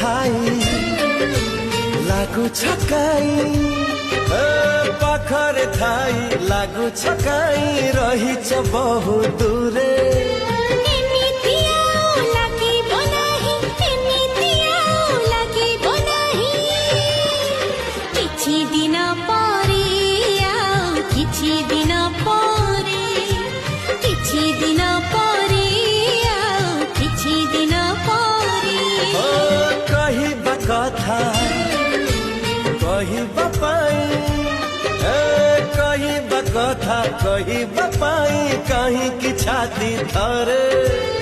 ଥାଇ ଲାଗୁଛ କାଇଁ ପାଖରେ ଥାଇ ଲାଗୁଛ କାଇଁ ରହିଛ ବହୁ ଦୂରେ କଥା କହିବା ପାଇଁ କହିବା କଥା କହିବା ପାଇଁ କାହିଁକି ଛାତି ଧରେ